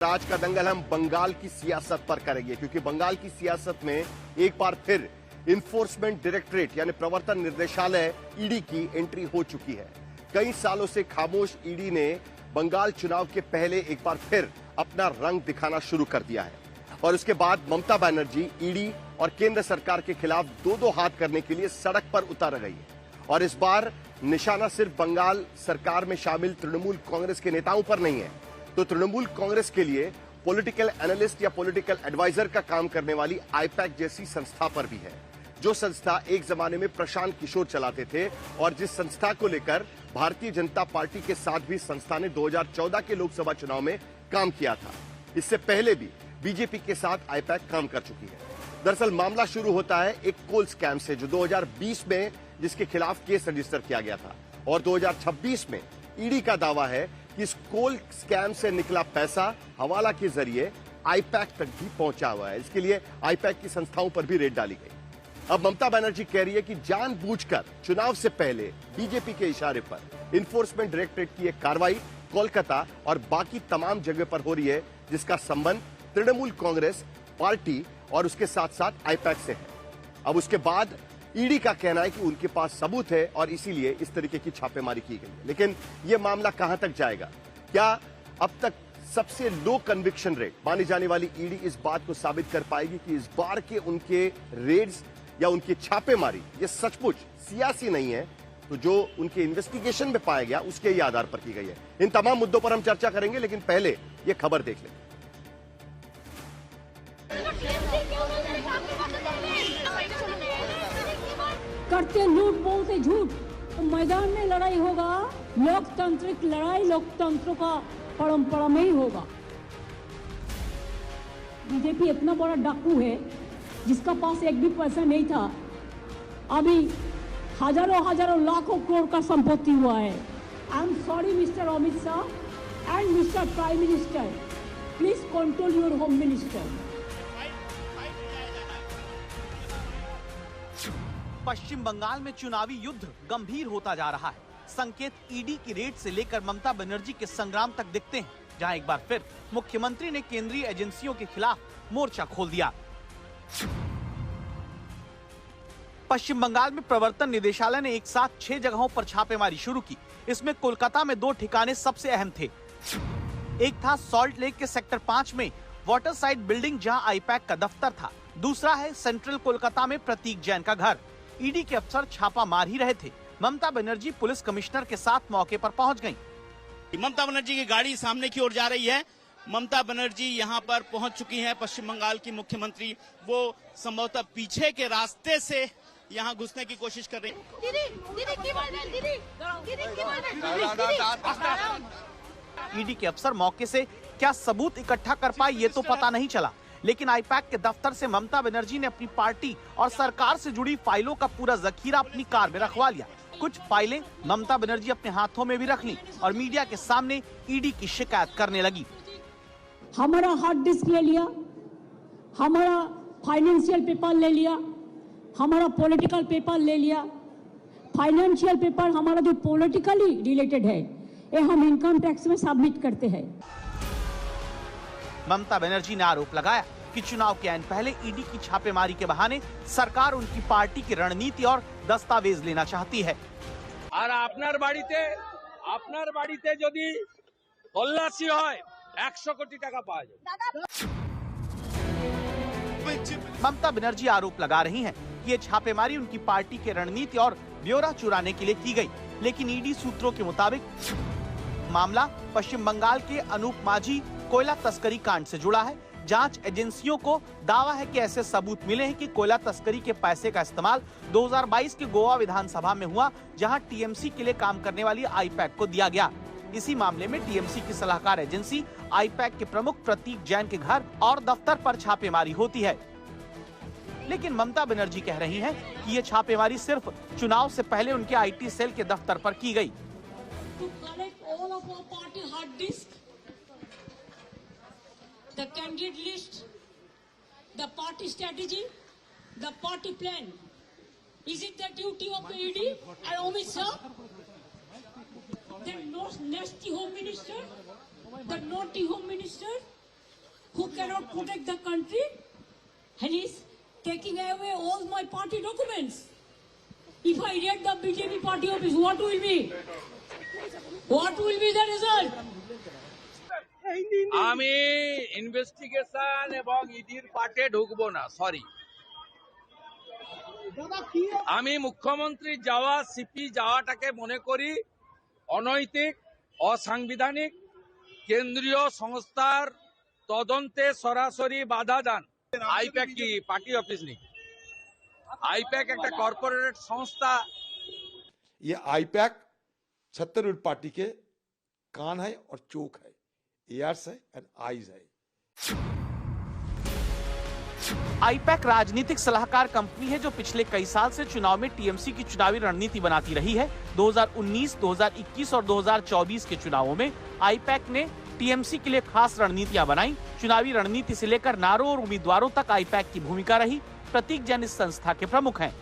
आज का दंगल हम बंगाल की सियासत पर करेंगे, क्योंकि बंगाल की सियासत में एक बार फिर इन्फोर्समेंट डायरेक्टरेट यानी प्रवर्तन निर्देशालय ईडी की एंट्री हो चुकी है। कई सालों से खामोश ईडी ने बंगाल चुनाव के पहले एक बार फिर अपना रंग दिखाना शुरू कर दिया है और उसके बाद ममता बनर्जी ईडी और केंद्र सरकार के खिलाफ दो हाथ करने के लिए सड़क पर उतर गई है। और इस बार निशाना सिर्फ बंगाल सरकार में शामिल तृणमूल कांग्रेस के नेताओं पर नहीं है, तो तृणमूल कांग्रेस के लिए पॉलिटिकल एनालिस्ट या पॉलिटिकल एडवाइजर का काम करने वाली आईपैक जैसी संस्था पर भी है, जो संस्था एक जमाने में प्रशांत किशोर चलाते थे और जिस संस्था को लेकर भारतीय जनता पार्टी के साथ भी संस्था ने 2014 के लोकसभा चुनाव में काम किया था। इससे पहले भी बीजेपी के साथ आईपैक काम कर चुकी है। दरअसल मामला शुरू होता है एक कोल स्कैम से, जो 2020 में जिसके खिलाफ केस रजिस्टर किया गया था और 2026 में ईडी का दावा है कि इस कोल स्कैम से निकला पैसा हवाला के जरिए आईपैक तक भी पहुंचा हुआ है। इसके लिए आईपैक की संस्थाओं पर भी रेड डाली गई। अब ममता बनर्जी कह रही है कि जानबूझकर चुनाव से पहले बीजेपी के इशारे पर इन्फोर्समेंट डायरेक्टरेट की एक कार्रवाई कोलकाता और बाकी तमाम जगह पर हो रही है, जिसका संबंध तृणमूल कांग्रेस पार्टी और उसके साथ साथ आईपैक से है। अब उसके बाद ईडी का कहना है कि उनके पास सबूत है और इसीलिए इस तरीके की छापेमारी की गई है। लेकिन यह मामला कहां तक जाएगा? क्या अब तक सबसे लो कन्विक्शन रेट मानी जाने वाली ईडी इस बात को साबित कर पाएगी कि इस बार के उनके रेड्स या उनकी छापेमारी ये सचमुच सियासी नहीं है, तो जो उनके इन्वेस्टिगेशन में पाया गया उसके ही आधार पर की गई है? इन तमाम मुद्दों पर हम चर्चा करेंगे, लेकिन पहले ये खबर देख लें। करते लूट बोलते झूठ, तो मैदान में लड़ाई होगा, लोकतांत्रिक लड़ाई लोकतंत्र का परंपरा में ही होगा। बीजेपी इतना बड़ा डाकू है जिसका पास एक भी पैसा नहीं था, अभी हजारों लाखों करोड़ का संपत्ति हुआ है। I am sorry mister Amit Shah and mister prime minister, please control your home minister. Paschim Bengal में चुनावी युद्ध गंभीर होता जा रहा है। संकेत ईडी की रेड से लेकर ममता बनर्जी के संग्राम तक दिखते हैं, जहां एक बार फिर मुख्यमंत्री ने केंद्रीय एजेंसियों के खिलाफ मोर्चा खोल दिया। पश्चिम बंगाल में प्रवर्तन निदेशालय ने एक साथ 6 जगहों पर छापेमारी शुरू की। इसमें कोलकाता में 2 ठिकाने सबसे अहम थे। एक था सॉल्ट लेक के सेक्टर 5 में वाटर साइड बिल्डिंग, जहां आईपैक का दफ्तर था। दूसरा है सेंट्रल कोलकाता में प्रतीक जैन का घर। ईडी के अफसर छापा मार ही रहे थे। ममता बनर्जी पुलिस कमिश्नर के साथ मौके पर पहुंच गईं। ममता बनर्जी की गाड़ी सामने की ओर जा रही है। ममता बनर्जी यहां पर पहुंच चुकी हैं। पश्चिम बंगाल की मुख्यमंत्री वो संभवतः पीछे के रास्ते से यहां घुसने की कोशिश कर रही है। ईडी के अफसर मौके से क्या सबूत इकट्ठा कर पाए ये तो पता नहीं चला, लेकिन आईपैक के दफ्तर से ममता बनर्जी ने अपनी पार्टी और सरकार से जुड़ी फाइलों का पूरा जखीरा अपनी कार में रखवा लिया। कुछ फाइलें ममता बनर्जी अपने हाथों में भी रख ली और मीडिया के सामने ईडी की शिकायत करने लगी। हमारा हार्ड डिस्क ले लिया, हमारा फाइनेंशियल पेपर ले लिया, हमारा पॉलिटिकल पेपर ले लिया। फाइनेंशियल पेपर हमारा जो पॉलिटिकली रिलेटेड है ये हम इनकम टैक्स में सबमिट करते हैं। ममता बनर्जी ने आरोप लगाया कि चुनाव के आइन पहले ईडी की छापेमारी के बहाने सरकार उनकी पार्टी की रणनीति और दस्तावेज लेना चाहती है। और আপনার বাড়িতে যদি তল্লাশি হয় 100 কোটি টাকা পাওয়া যায়। ममता बनर्जी आरोप लगा रही हैं कि ये छापेमारी उनकी पार्टी के रणनीति और ब्यौरा चुराने के लिए की गई, लेकिन ईडी सूत्रों के मुताबिक मामला पश्चिम बंगाल के अनूप माझी कोयला तस्करी कांड से जुड़ा है। जांच एजेंसियों को दावा है कि ऐसे सबूत मिले हैं कि कोयला तस्करी के पैसे का इस्तेमाल 2022 के गोवा विधानसभा में हुआ, जहां टीएमसी के लिए काम करने वाली आईपैक को दिया गया। इसी मामले में टीएमसी की सलाहकार एजेंसी आईपैक के प्रमुख प्रतीक जैन के घर और दफ्तर पर छापेमारी होती है। लेकिन ममता बनर्जी कह रही हैं कि ये छापेमारी सिर्फ चुनाव से पहले उनके आईटी सेल के दफ्तर पर की गई। The candidate list, the party strategy, the party plan. Is it the duty of the ED and Amit Shah? The nasty home minister, the naughty home minister, who cannot protect the country and is taking away all my party documents. If I raid the BJP party office, what will be? What will be the result? আমি investigation এবং ইডির পার্টে ঢুকবো না, sorry. আমি মুখ্যমন্ত্রী যাওয়া, CP যাওয়াটাকে মনে করি অনৈতিক, অসাংবিধানিক, কেন্দ্রীয় সংস্থার তদন্তে সরাসরি বাধা দান। আইপ্যাক কি পার্টি অফিস নেই? আইপ্যাক একটা কর্পোরেট সংস্থা। ये आईपैक छत्तीसगढ़ पार्टी के कान है और चोक है, ईयर्स है एंड आईज है। आईपैक राजनीतिक सलाहकार कंपनी है जो पिछले कई साल से चुनाव में टीएमसी की चुनावी रणनीति बनाती रही है। 2019, 2021 और 2024 के चुनावों में आईपैक ने टीएमसी के लिए खास रणनीतियां बनाई। चुनावी रणनीति से लेकर नारों और उम्मीदवारों तक आईपैक की भूमिका रही। प्रतीक जैन इस संस्था के प्रमुख हैं।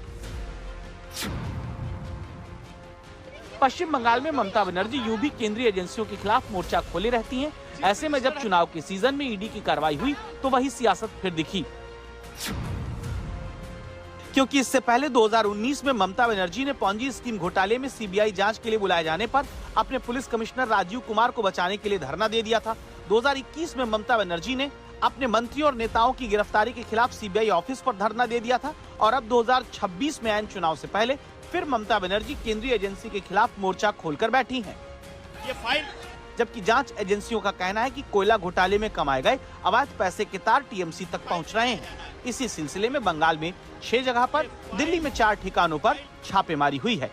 पश्चिम बंगाल में ममता बनर्जी यूं भी केंद्रीय एजेंसियों के खिलाफ मोर्चा खोले रहती हैं। ऐसे में जब चुनाव के सीजन में ईडी की कार्रवाई हुई तो वही सियासत फिर दिखी, क्योंकि इससे पहले 2019 में ममता बनर्जी ने पॉन्जी स्कीम घोटाले में सीबीआई जांच के लिए बुलाए जाने पर अपने पुलिस कमिश्नर राजीव कुमार को बचाने के लिए धरना दे दिया था। 2021 में ममता बनर्जी ने अपने मंत्रियों और नेताओं की गिरफ्तारी के खिलाफ सीबीआई ऑफिस पर धरना दे दिया था। और अब 2026 में आइन चुनाव से पहले फिर ममता बनर्जी केंद्रीय एजेंसी के खिलाफ मोर्चा खोलकर बैठी हैं। ये फाइल, जबकि जांच एजेंसियों का कहना है कि कोयला घोटाले में कमाए गए अवैध पैसे के तार टीएमसी तक पहुंच रहे हैं। इसी सिलसिले में बंगाल में 6 जगह पर, दिल्ली में 4 ठिकानों पर छापेमारी हुई है।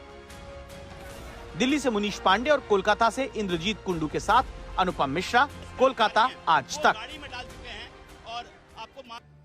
दिल्ली से मुनीश पांडे और कोलकाता से इंद्रजीत कुंडू के साथ अनुपम मिश्रा, कोलकाता आज तक। गाड़ी में डाल चुके हैं और आपको